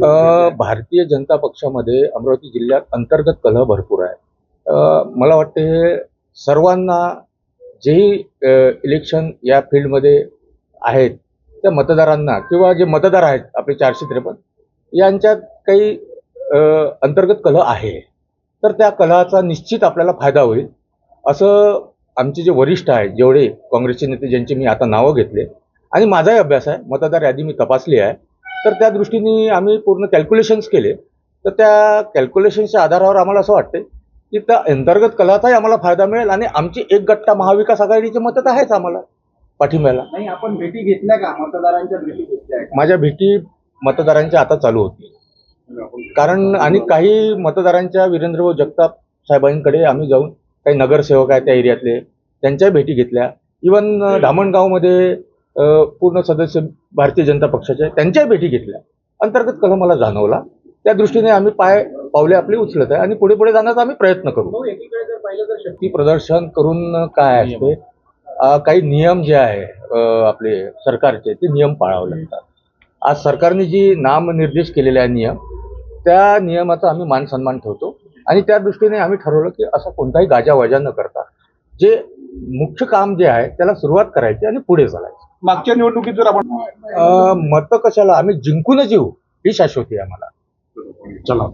भारतीय जनता पक्षामध्ये अमरावती जिल्ह्यात अंतर्गत कलह भरपूर आहे. मला वाटते हे सर्वांना जेही इलेक्शन या फील्डमध्ये आहेत त्या मतदारांना किंवा जे मतदार आहेत आपले 453 यांच्यात काही अंतर्गत कलह आहे. तर त्या कलहाचा निश्चित आपल्याला फायदा होईल असं आमचे जे वरिष्ठ आहेत, जेवढे काँग्रेसचे नेते ज्यांची मी आता नावं घेतले आणि माझाही अभ्यास आहे, मतदार यादी मी तपासली आहे, तर त्या दृष्टीने आम्ही पूर्ण कॅल्क्युलेशन्स केले. तर त्या कॅल्क्युलेशन्सच्या आधारावर आम्हाला असं वाटते की त्या अंतर्गत कलहाचाही आम्हाला फायदा मिळेल आणि आमची एक गट्टा महाविकास आघाडीची मदत आहेच आम्हाला पाठिंब्याला. नाही, आपण भेटी घेतल्या का? मतदारांच्या भेटी घेतल्या का? माझ्या भेटी मतदारांच्या आता चालू होती, कारण आणि काही मतदारांच्या वीरेंद्रभाऊ जगताप साहेबांकडे आम्ही जाऊन काही नगरसेवक आहेत त्या एरियातले त्यांच्या भेटी घेतल्या. इवन धामणगावमध्ये पूर्ण सदस्य भारतीय जनता पक्षाचे त्यांच्याही भेटी घेतल्या. अंतर्गत कलह मला जाणवला, त्या दृष्टीने आम्ही पावले आपली उचलत आहे आणि पुढे पुढे जाण्याचा आम्ही प्रयत्न करू. एकीकडे जर पाहिलं तर शक्ती प्रदर्शन करून काय असते, काही नियम जे आहे आपले सरकारचे ते नियम पाळावे लागतात. आज सरकारने जी नामनिर्देश केलेले आहे नियम, त्या नियमाचा आम्ही मान सन्मान ठेवतो आणि त्या दृष्टीने आम्ही ठरवलं की असं कोणताही गाजावाजा न करता जे मुख्य काम जे आहे त्याला सुरुवात करायची आणि पुढे चालायचं. मागच्या निवडणुकीत जर आपण मतं कशाला, आम्ही जिंकूनच येऊ ही शाश्वती आहे आम्हाला. चला,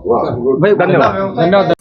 धन्यवाद.